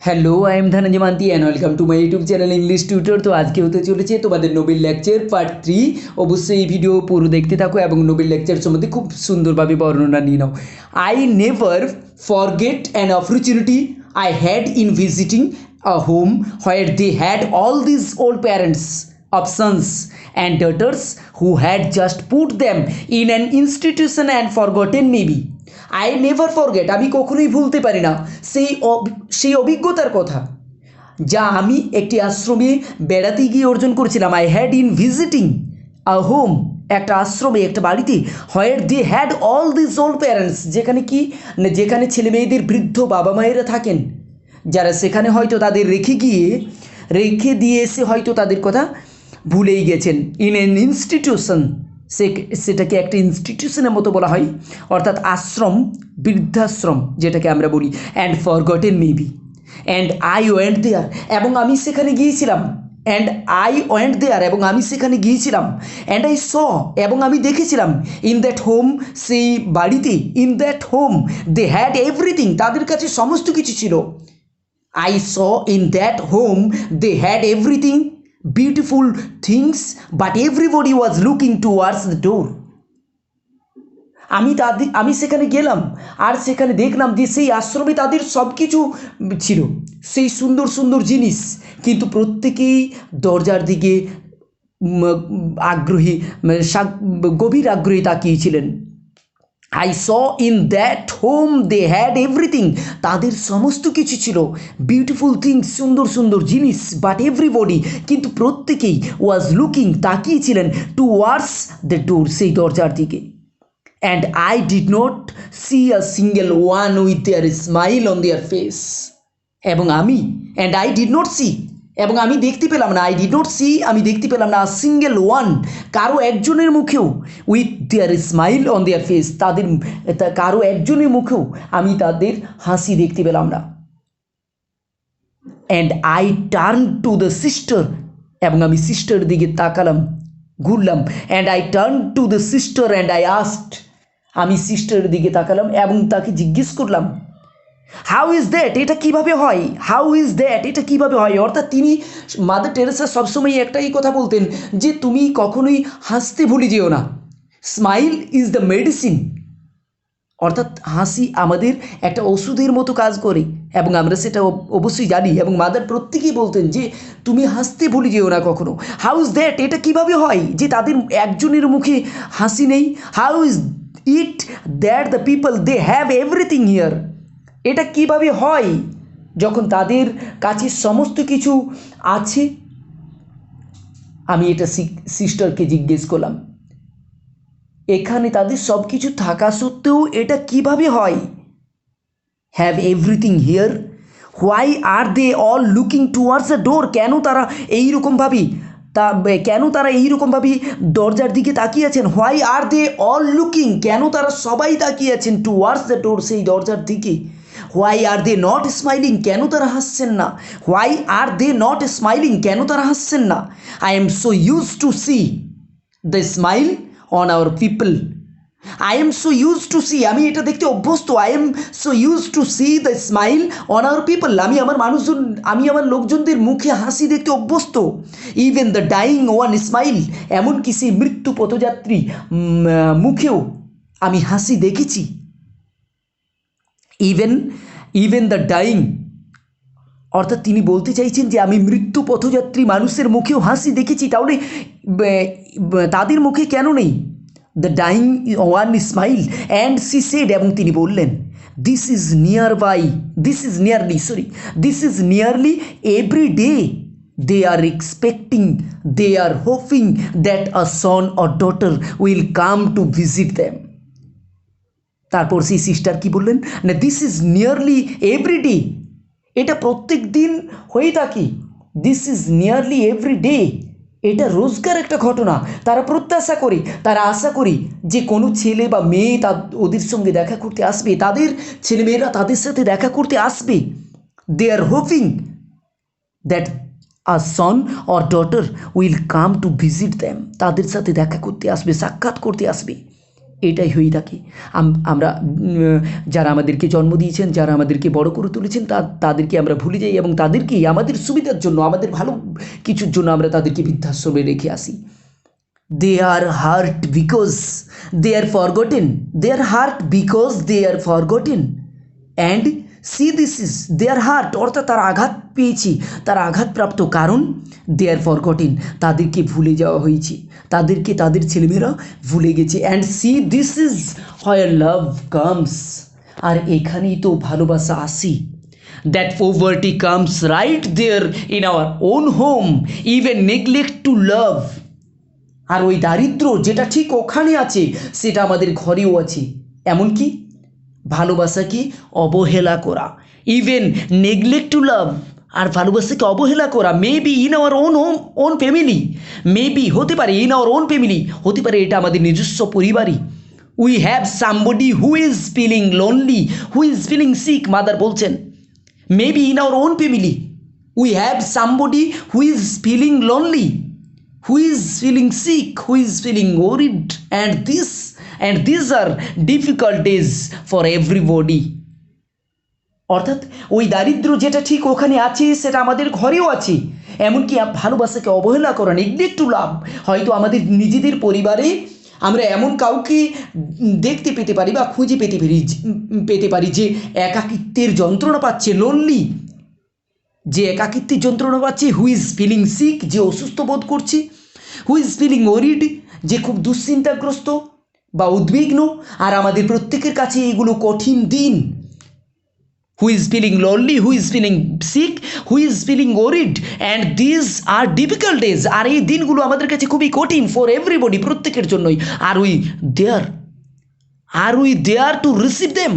Hello, I am Dhananjay মান্তি and welcome to my YouTube channel English tutor. তো আজকে হতে চলেছে তোমাদের নোবেল লেকচার পার্ট 3। অবশ্যই এই ভিডিও পুরো দেখতে থাকো এবং নোবেল লেকচার সম্বন্ধে খুব সুন্দরভাবে বর্ণনা নিয়ে নাও। I never forget an opportunity I had in visiting a home where they had all this old parents of sons and daughters who had just put them in an institution and forgotten maybe. I never forget, আমি কখনোই ভুলতে পারি না সেই অভিজ্ঞতার কথা যা আমি একটি আশ্রমে বেড়াতে গিয়ে অর্জন করেছিলাম। I had in visiting a home, একটা আশ্রমে, একটা বাড়িতে, where they had all this old parents, যেখানে ছেলে মেয়েদের বৃদ্ধ বাবা মায়েরা থাকেন, যারা সেখানে হয়তো তাদের রেখে দিয়ে এসে হয়তো তাদের কথা ভুলেই গেছেন। ইন অ্যান ইনস্টিটিউশন, সেটাকে একটা ইনস্টিটিউশনের মতো বলা হয়, অর্থাৎ আশ্রম, বৃদ্ধাশ্রম যেটাকে আমরা বলি। And forgotten maybe, and I went there, এবং আমি সেখানে গিয়েছিলাম। অ্যান্ড আই ওয়েন্ট দেয়ার, এবং আমি সেখানে গিয়েছিলাম। অ্যান্ড আই স, এবং আমি দেখেছিলাম। ইন দ্যাট হোম, সেই বাড়িতে, in that home they had everything, তাদের কাছে সমস্ত কিছু ছিল। I saw in that home they had everything, beautiful things, but everybody was looking towards the door. আমি সেখানে গেলাম আর সেখানে দেখলাম যে সেই আশ্রমে তাদের সব কিছু ছিল, সেই সুন্দর সুন্দর জিনিস, কিন্তু প্রত্যেকেই দরজার দিকে গভীর আগ্রহী তাকিয়েছিলেন। I saw in that home they had everything, তাদের সমস্ত কিছু ছিল, বিউটিফুল থিংস, সুন্দর সুন্দর জিনিস, বাট এভরিবডি, কিন্তু প্রত্যেকেই ওয়াজ লুকিং, তাকিয়েছিলেন, টুয়ার্ডস দ্য ডোর, সেই দরজার দিকে। And I did not see a single one with their smile on their face, এবং আমি দেখতে পেলাম না, আমি দেখতে পেলাম না সিঙ্গেল ওয়ান, কারো একজনের মুখেও, with their smile on their face, কারো একজনের মুখেও আমি তাদের হাসি দেখতে পেলাম না। And I turn to the sister, এবং আমি সিস্টার দিকে ঘুরলাম। And I turn to the sister and I asked, আমি সিস্টারের দিকে তাকালাম এবং তাকে জিজ্ঞেস করলাম, হাউ ইজ দ্যাট, এটা কীভাবে হয়, এটা কীভাবে হয়। অর্থাৎ তিনি, মাদার টেরেসা সবসময় একটাই কথা বলতেন যে তুমি কখনোই হাসতে ভুলে যেও না, স্মাইল ইজ দ্য মেডিসিন, অর্থাৎ হাসি আমাদের একটা ওষুধের মতো কাজ করে, এবং আমরা সেটা অবশ্যই জানি, এবং মাদার প্রত্যেকেই বলতেন যে তুমি হাসতে ভুলে যেও না কখনো। হাউ ইজ দ্যাট, এটা কীভাবে হয় যে তাদের একজনের মুখে হাসি নেই। How is it that the people they have everything here, এটা কিভাবে হয় যখন তাদের কাছে সমস্ত কিছু আছে। আমি এটা সিস্টারকে জিজ্ঞেস করলাম, এখানে তাদের সব কিছু থাকা সত্ত্বেও এটা কিভাবে হয়। Have everything here, why are they all looking towards the door, কেন তারা এইরকমভাবে দরজার দিকে তাকিয়ে আছেন। Why are they all looking, কেন তারা সবাই তাকিয়ে আছেন, টুয়ার্ডস দ্য ডোর, সেই দরজার দিকে। Why are they not smiling, কেন তারা হাসছেন না। I am so used to see the smile on our people, আমি এটা দেখতে অভ্যস্ত। I am so used to see the smile on our people, আমি আমার লোকজনদের মুখে হাসি দেখতে অভ্যস্ত। Even the dying one smile, এমনকি সেই মৃত্যু পথযাত্রী মুখেও আমি হাসি দেখেছি। ইভেন দ্য ডাইং, অর্থাৎ তিনি বলতে চাইছেন যে আমি মৃত্যু পথযাত্রী মানুষের মুখেও হাসি দেখেছি, তাহলে তাদের মুখে কেন নেই। The dying one smile and she said, এবং তিনি বললেন, this is nearly every day they are expecting, they are hoping that a son or daughter will come to visit them. তারপর সেই সিস্টার কি বললেন না, দিস ইজ নিয়ারলি এভরিডে, এটা প্রত্যেক দিন হয়ে থাকে। দিস ইজ নিয়ারলি এভরিডে, এটা রোজকার একটা ঘটনা। তারা প্রত্যাশা করে, তারা আশা করে যে কোনো ছেলে বা মেয়ে ওদের সঙ্গে দেখা করতে আসবে, তাদের ছেলেমেয়েরা তাদের সাথে দেখা করতে আসবে। They are hoping that a son or daughter will come to visit them, তাদের সাথে দেখা করতে আসবে, সাক্ষাৎ করতে আসবে। এটাই হয়ে থাকে। আমরা যারা আমাদেরকে জন্ম দিয়েছেন, যারা আমাদেরকে বড় করে তুলেছেন, তাদেরকে আমরা ভুলে যাই এবং তাদেরকেই আমাদের সুবিধার জন্য, আমাদের ভালো কিছুর জন্য আমরা তাদেরকে বৃদ্ধাশ্রমে রেখে আসি। They are hurt because they are forgotten. They are hurt because they are forgotten. And see, this is they are hurt, অর্থাৎ তারা আঘাত পেয়েছে, তারা আঘাতপ্রাপ্ত, কারণ they are forgotten, তাদেরকে ভুলে যাওয়া হয়েছে, তাদেরকে তাদের ছেলেমেয়েরা ভুলে গেছে। And C this is where love comes, আর এখানেই তো ভালোবাসা আসে। That poverty comes right there in our own home, even neglect to love, আর ওই দারিদ্র যেটা ঠিক ওখানে আছে সেটা আমাদের ঘরেও আছে, এমনকি ভালোবাসাকে অবহেলা করা, ইভেন নেগলেক্ট টু লাভ, আর ভালোবাসাকে অবহেলা করা, maybe in our own family, maybe হতে পারে ইন আওয়ার ওন ফ্যামিলি, হতে পারে এটা আমাদের নিজস্ব পরিবারই। We have somebody who is feeling lonely, who is feeling sick, mother বলছেন। Maybe in our own family we have somebody who is feeling lonely, who is feeling sick, who is feeling worried, and these are difficult days for everybody. অর্থাৎ ওই দারিদ্র যেটা ঠিক ওখানে আছে সেটা আমাদের ঘরেও আছে, এমনকি ভালোবাসাকে অবহেলা করা, নেগলেক্ট টু লাভ, হয়তো আমাদের নিজেদের পরিবারে আমরা এমন কাউকে দেখতে পেতে পারি বা খুঁজে পেতে পারি যে একাকিত্বের যন্ত্রণা পাচ্ছে, লোনলি, যে একাকিত্বের যন্ত্রণা পাচ্ছে, হু ইজ ফিলিং সিক, যে অসুস্থ বোধ করছে, হু ইজ ফিলিং ওরিড, যে খুব দুশ্চিন্তাগ্রস্ত বা উদ্বিগ্ন, আর আমাদের প্রত্যেকের কাছে এগুলো কঠিন দিন। Who is feeling lonely, who is feeling sick, who is feeling worried, and these are difficult days, আর এই দিনগুলো আমাদের কাছে খুবই কঠিন, ফর এভরিবডি, প্রত্যেকের জন্যই। Are we there to receive them,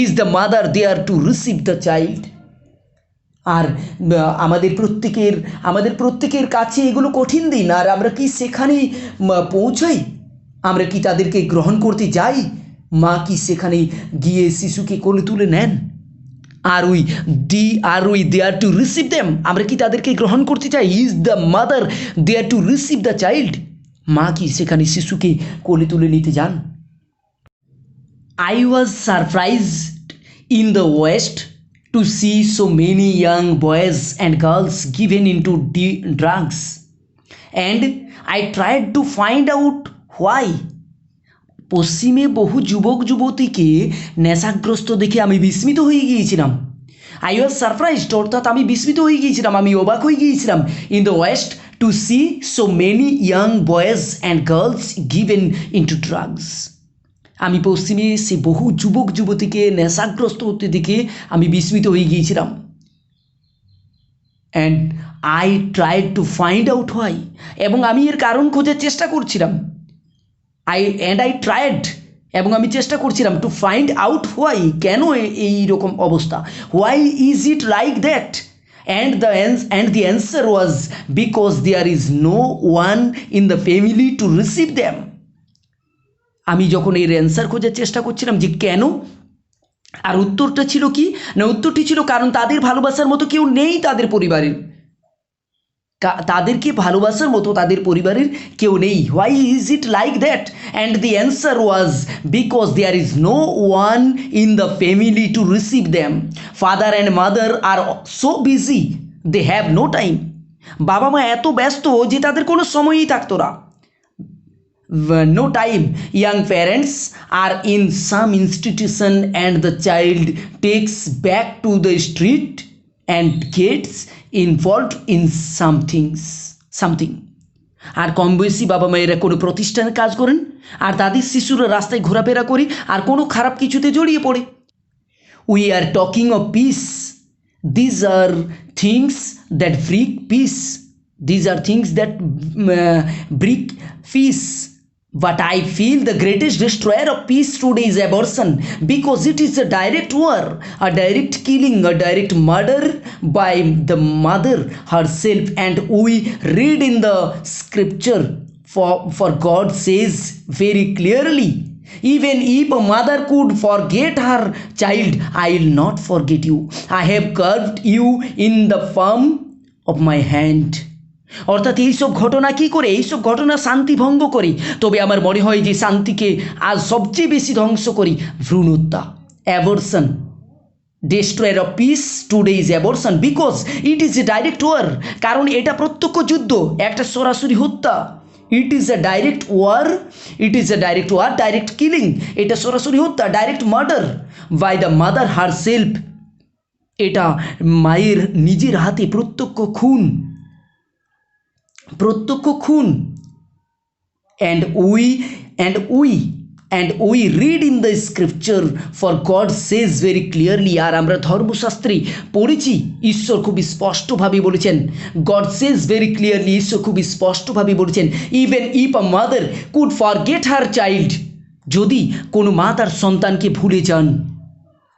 is the mother there to receive the child, আর আমাদের প্রত্যেকের কাছে এগুলো কঠিন দিন, আর আমরা কি সেখানে পৌঁছাই? আমরা কি তাদেরকে গ্রহণ করতে যাই? মা কি সেখানে গিয়ে শিশুকে কোলে তুলে নেন? Are we there to receive them, আমরা কি তাদেরকে গ্রহণ করতে চাই? Is the mother there to receive the child, মা কি সেখানে শিশুকে কোলে তুলে নিতে যান? I was surprised in the West to see so many young boys and girls given into drugs, and I tried to find out why. পশ্চিমে বহু যুবক যুবতীকে নেশাগ্রস্ত দেখে আমি বিস্মিত হয়ে গিয়েছিলাম। আই ওয়াজ সারপ্রাইজড, অর্থাৎ আমি বিস্মিত হয়ে গিয়েছিলাম, আমি অবাক হয়ে গিয়েছিলাম। In the west to see so many young boys and girls given into drugs, আমি পশ্চিমে সে বহু যুবক যুবতীকে নেশাগ্রস্ত হতে দেখে আমি বিস্মিত হয়ে গিয়েছিলাম। And I tried to find out why, এবং আমি এর কারণ খোঁজার চেষ্টা করছিলাম। এবং আমি চেষ্টা করছিলাম টু ফাইন্ড আউট হোয়াই, কেন এই রকম অবস্থা, why is it like that, and the answer was because there is no one in the family to receive them. আমি যখন এর অ্যান্সার খোঁজার চেষ্টা করছিলাম যে কেন, আর উত্তরটা ছিল কি না, উত্তরটি ছিল কারণ তাদের ভালোবাসার মতো কেউ নেই তাদের পরিবারের, তাদেরকে ভালোবাসার মতো তাদের পরিবারের কেউ নেই। Why is it like that, and the answer was because there is no one in the family to receive them, father and mother are so busy they have no time, বাবা মা এত ব্যস্ত যে তাদের কোনো সময়ই থাকতো না। No time, young parents are in some institution and the child takes back to the street and gets involved in something. আর কম বয়সী বাবা মায়েরা কোনো প্রতিষ্ঠানে কাজ করেন আর তাদের শিশুরা রাস্তায় ঘোরাফেরা করে আর কোনো খারাপ কিছুতে জড়িয়ে পড়ে। We are talking of peace. These are things that bring peace. These are things that bring peace. But I feel the greatest destroyer of peace today is abortion, because it is a direct war, a direct killing, a direct murder by the mother herself. And we read in the scripture, for God says very clearly, even if a mother could forget her child, I will not forget you. I have carved you in the palm of my hand. অর্থাৎ এইসব ঘটনা কী করে, এইসব ঘটনা শান্তি ভঙ্গ করে। তবে আমার মনে হয় যে শান্তিকে আজ সবচেয়ে বেশি ধ্বংস করি ভ্রূণহত্যা, abortion. Destroyer of peace today is abortion because it is a direct war. কারণ এটা প্রত্যক্ষ যুদ্ধ, একটা সরাসরি হত্যা। It is a direct war, it is a direct war, direct killing. এটা সরাসরি হত্যা, direct murder by the mother herself. এটা মায়ের নিজের হাতে প্রত্যক্ষ খুন, প্রত্যক্ষ খুন। and we and we and we read in the scripture, for God says very clearly, আর আমরা ধর্মশাস্ত্রে পড়েছি ঈশ্বর খুব স্পষ্টভাবে বলেছেন, God says very clearly, ঈশ্বর খুব স্পষ্টভাবে বলেছেন, even if a mother could forget her child, যদি কোনো মা তার সন্তানকে ভুলে যান,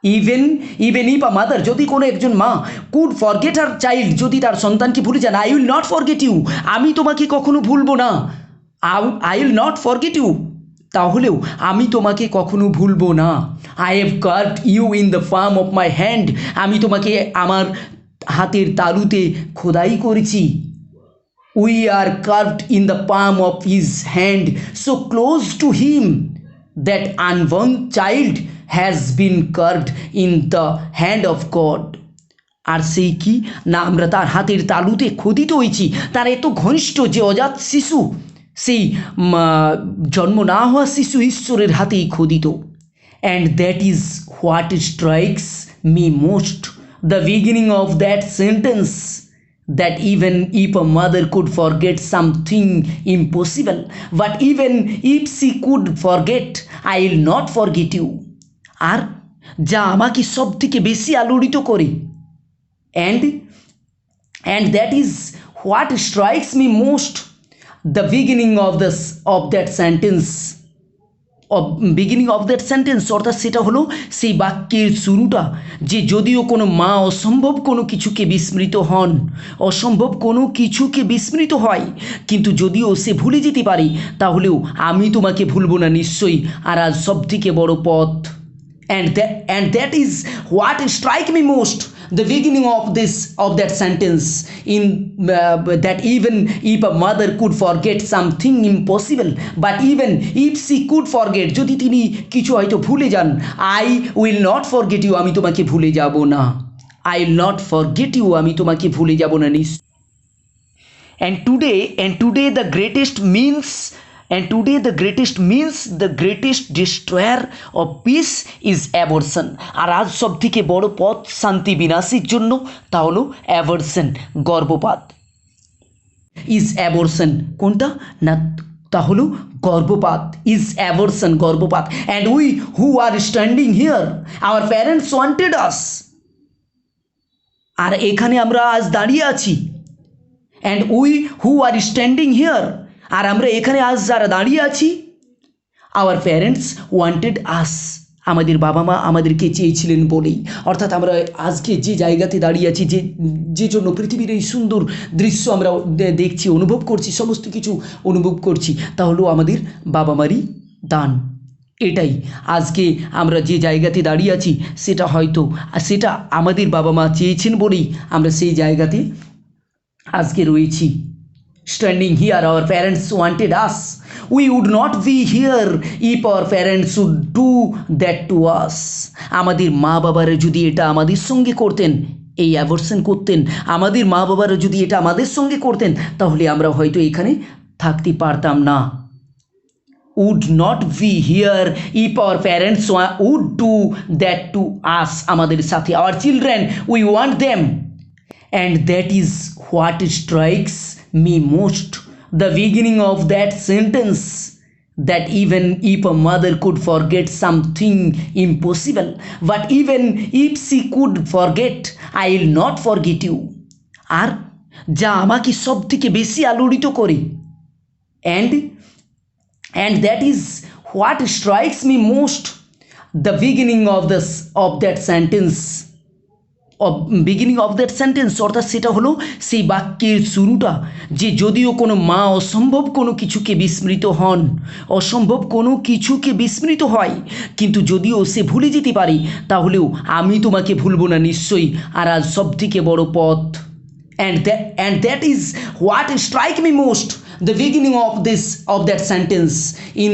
ইভেন ইফ আ মাদার, যদি কোনো একজন মা কুড ফরগেট হার চাইল্ড, যদি তার সন্তানকে ভুলে যান, I will not forget you, আমি তোমাকে কখনো ভুলবো না। I will not forget you, তাহলেও আমি তোমাকে কখনো ভুলবো না। I have carved you in the farm of my hand, আমি তোমাকে আমার হাতের তালুতে খোদাই করেছি। We are carved in the palm of his hand, so close to him that unborn child has been carved in the hand of God. আর সেই কি না, আমরা তার হাতের তালুতে খোদিত হয়েছি, তার এত ঘনিষ্ঠ যে অজাত শিশু, সেই জন্ম না হওয়া শিশু ঈশ্বরের হাতেই খোদিত। And that is what strikes me most, the beginning of that sentence, that even if a mother could forget something impossible, but even if she could forget, I will not forget you. আর যা আমাকে সব থেকে বেশি আলোড়িত করে, and that is what strikes me most, the beginning of that sentence, অর্থাৎ সেটা হলো সেই বাক্যের শুরুটা, যে যদিও কোনো মা অসম্ভব কোনো কিছুকে বিস্মৃত হন, অসম্ভব কোনো কিছুকে বিস্মৃত হয়, কিন্তু যদিও সে ভুলে যেতে পারে, তাহলেও আমি তোমাকে ভুলবো না নিশ্চয়ই। আর আজ সব থেকে বড় পথ, and that is what strike me most, the beginning of that sentence, in that even if a mother could forget something impossible, but even if she could forget, যদি তিনি কিছু হয়তো ভুলে যান, I will not forget you, আমি তোমাকে ভুলে যাব না। I will not forget you, আমি তোমাকে ভুলে যাব না নিশ্চয়। and today the greatest means the greatest destroyer of peace is abortion। আর আজ সব থেকে বড় পথ শান্তি বিনাশের জন্য, তা হলো অ্যাবর্শন, গর্ভপাত। ইজ অ্যাবর্শন কোনটা না, তা হলো গর্ভপাত, ইজ অ্যাবর্শন, গর্ভপাত। And we who are standing here, our parents wanted us, আর এখানে আমরা আজ দাঁড়িয়ে আছি। And we who are standing here, আর আমরা এখানে আজ যারা দাঁড়িয়ে আছি, আওয়ার প্যারেন্টস ওয়ান্টেড আস, আমাদের বাবা মা আমাদেরকে চেয়েছিলেন বলেই। অর্থাৎ আমরা আজকে যে জায়গাতে দাঁড়িয়ে আছি, যে জন্য পৃথিবীর এই সুন্দর দৃশ্য আমরা দেখছি, অনুভব করছি, সমস্ত কিছু অনুভব করছি, তা হলো আমাদের বাবা মারই দান। এটাই আজকে আমরা যে জায়গাতে দাঁড়িয়ে আছি, সেটা আমাদের বাবা মা চেয়েছেন বলেই আমরা সেই জায়গাতে আজকে রয়েছি। Standing here, our parents wanted us. We would not be here if our parents would do that to us. আমাদের মা বাবারা যদি এটা আমাদের সঙ্গে করতেন, এই অ্যাবর্শন করতেন, আমাদের মা বাবারা যদি এটা আমাদের সঙ্গে করতেন, তাহলে আমরা হয়তো এখানে থাকতে পারতাম না। would not be here if our parents would do that to us, আমাদের সাথে, our children, we want them. And that is what strikes me most, the beginning of that sentence, that even if a mother could forget something impossible, but even if she could forget, I will not forget you। আর যা আমাকে সব থেকে বেশি আলোড়িত করে, and that is what strikes me most, the beginning of that sentence, অর্থাৎ সেটা হলো সেই বাক্যের শুরুটা, যে যদিও কোনো মা অসম্ভব কোনো কিছুকে বিস্মৃত হন, অসম্ভব কোনো কিছুকে বিস্মৃত হয়, কিন্তু যদিও সে ভুলে যেতে পারে, তাহলেও আমি তোমাকে ভুলবো না নিশ্চয়ই। আর আজ সব থেকে বড় পথ, and that is what strike me most, the beginning of that sentence, in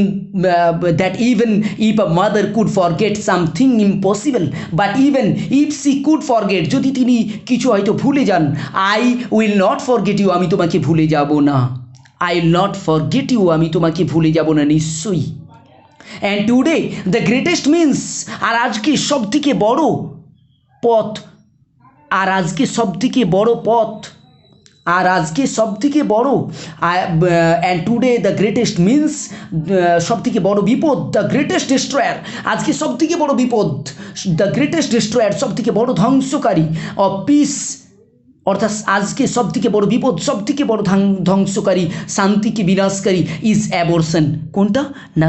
that even if a mother could forget something impossible, but even if she could forget, যদি তিনি কিছু হয়তো ভুলে যান, I will not forget you, আমি তোমাকে ভুলে যাব না, I will not forget you, আমি তোমাকে ভুলে যাব না নিশ্চয়ই। and today the greatest means, আর আজকে সবথেকে বড় পথ, আর আজকে সবথেকে বড় পথ, আর আজকে সবথেকে বড়, and today the greatest means, সবথেকে বড় বিপদ, দ্য গ্রেটেস্ট ডিস্ট্রয়ার, আজকে সবথেকে বড় বিপদ, দ্য গ্রেটেস্ট ডিস্ট্রয়ার, সবথেকে বড় ধ্বংসকারী অফ পিস, অর্থাৎ আজকে সবথেকে বড় বিপদ, সবথেকে বড় ধ্বংসকারী, শান্তিকে বিনাশকারী ইজ অ্যাবর্শন, কোনটা না,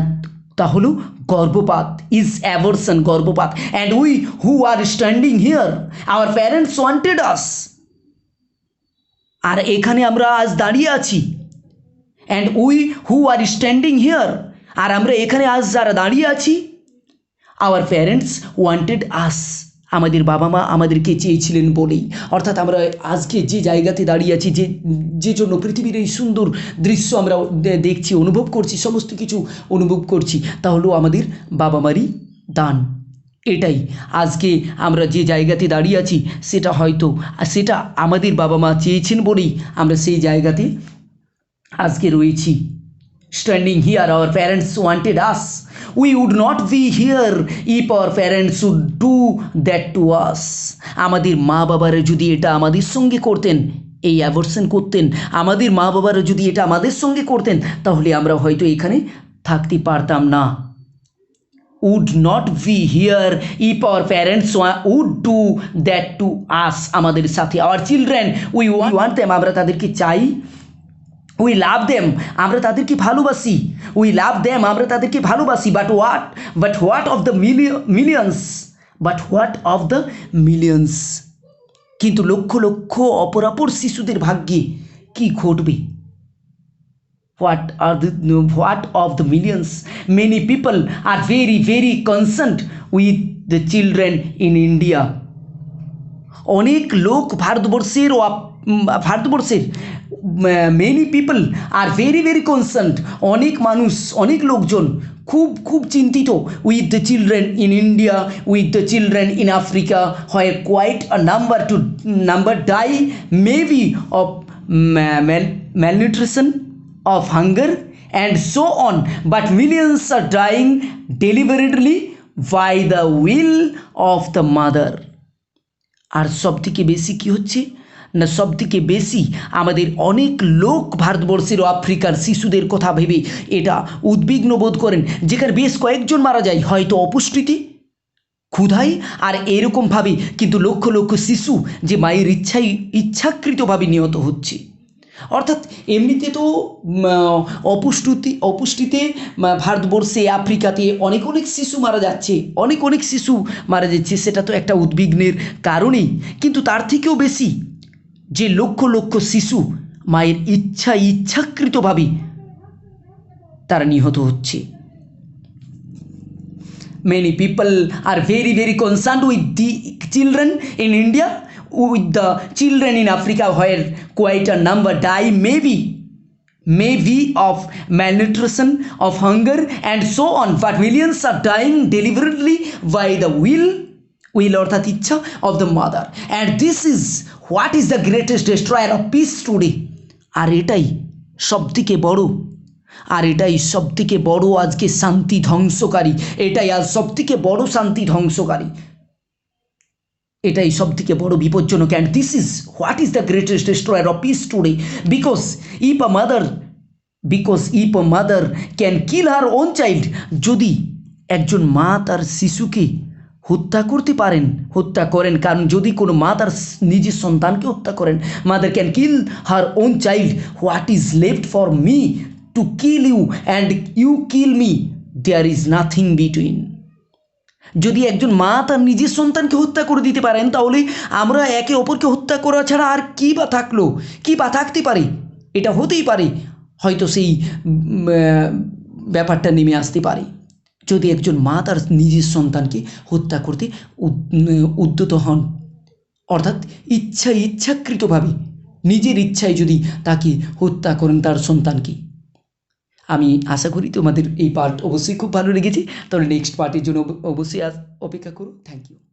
তা হলো গর্ভপাত, ইজ অ্যাবর্শন, গর্ভপাত। And we who are standing here, our parents wanted us, আর এখানে আমরা আজ দাঁড়িয়ে আছি, and we who are standing here, আর আমরা এখানে আজ যারা দাঁড়িয়ে আছি, আওয়ার প্যারেন্টস ওয়ান্টেড আস, আমাদের বাবা মা আমাদেরকে চেয়েছিলেন বলেই, অর্থাৎ আমরা আজকে যে জায়গাতে দাঁড়িয়ে আছি, যে জন্য পৃথিবীর এই সুন্দর দৃশ্য আমরা দেখছি, অনুভব করছি, সমস্ত কিছু অনুভব করছি, তা হলো আমাদের বাবা মারই দান। এটাই আজকে আমরা যে জায়গাতে দাঁড়িয়ে আছি, সেটা হয়তো সেটা আমাদের বাবা মা চেয়েছেন বলেই আমরা সেই জায়গাতে আজকে রয়েছি। Standing here, our parents wanted us, we would not be here if our parents would do that to us, আমাদের মা বাবারা যদি এটা আমাদের সঙ্গে করতেন, এই অ্যাবর্শন করতেন, আমাদের মা বাবারা যদি এটা আমাদের সঙ্গে করতেন, তাহলে আমরা হয়তো এখানে থাকতে পারতাম না। would not be here if our parents would do that to us, আমাদের সাথে, our children we want them, আমরা তাদেরকে চাই, we love them, আমরা তাদেরকে ভালোবাসি, we love them, আমরা তাদেরকে ভালোবাসি, but what of the millions, কিন্তু লক্ষ লক্ষ অপরাপর শিশুদের ভাগ্যে কি ঘটবে? What of the millions? Many people are very very concerned with the children in India. অনেক লোক ভারতবর্ষের many people are very very concerned, অনেক মানুষ, অনেক লোকজন খুব চিন্তিত with the children in India, with the children in Africa, where quite a number die maybe of malnutrition, of hunger and so on, but millions are dying deliberately by the will of the mother. আর সবথেকে বেশি কি হচ্ছে না, সবথেকে বেশি আমাদের অনেক লোক ভারতবর্ষের ও আফ্রিকার শিশুদের কথা ভেবে এটা উদ্বিগ্ন বোধ করেন, যেখানে বেশ কয়েকজন মারা যায় হয়তো অপুষ্টিতে, ক্ষুধায়, আর এরকমভাবে, কিন্তু লক্ষ লক্ষ শিশু যে মায়ের ইচ্ছাকৃতভাবে নিহত হচ্ছে। অর্থাৎ এমনিতে তো অপুষ্টিতে ভারতবর্ষে, আফ্রিকাতে অনেক শিশু মারা যাচ্ছে, অনেক শিশু মারা যাচ্ছে, সেটা তো একটা উদ্বিগ্নের কারণেই, কিন্তু তার থেকেও বেশি যে লক্ষ লক্ষ শিশু মায়ের ইচ্ছাকৃতভাবে তারা নিহত হচ্ছে। Many people are very very concerned with the children in India, with the children in Africa, where quite a number die maybe of malnutrition, of hunger and so on, but millions are dying deliberately by the will অর্থাৎ ইচ্ছা of the mother, and this is what is the greatest destroyer of peace today. আর এটাই সবথেকে বড় আজকে শান্তি ধ্বংসকারী, এটাই আজ সবথেকে বড় শান্তি ধ্বংসকারী, এটাই সবথেকে বড় বিপজ্জনক। And this is what is the greatest destroyer of peace today, because if a mother can kill her own child, যদি একজন মা তার শিশুকে হত্যা করেন, কারণ যদি কোনো মা তার নিজের সন্তানকে হত্যা করেন, mother can kill her own child, what is left for me to kill you and you kill me, there is nothing between. যদি একজন মা তার নিজের সন্তানকে হত্যা করে দিতে পারেন, তাহলে আমরা একে অপরকে হত্যা করা ছাড়া আর কী বা থাকতে পারে? এটা হতেই পারে, হয়তো সেই ব্যাপারটা নেমে আসতে পারে যদি একজন মা তার নিজের সন্তানকে হত্যা করতে উদ্যত হন, অর্থাৎ ইচ্ছাকৃতভাবে নিজের ইচ্ছায় যদি তাকে হত্যা করেন তার সন্তানকে। আমি আশা করি তোমাদের এই পার্ট অবশ্যই খুব ভালো লেগেছে। তাহলে নেক্সট পার্টের জন্য অবশ্যই অপেক্ষা করো। Thank you.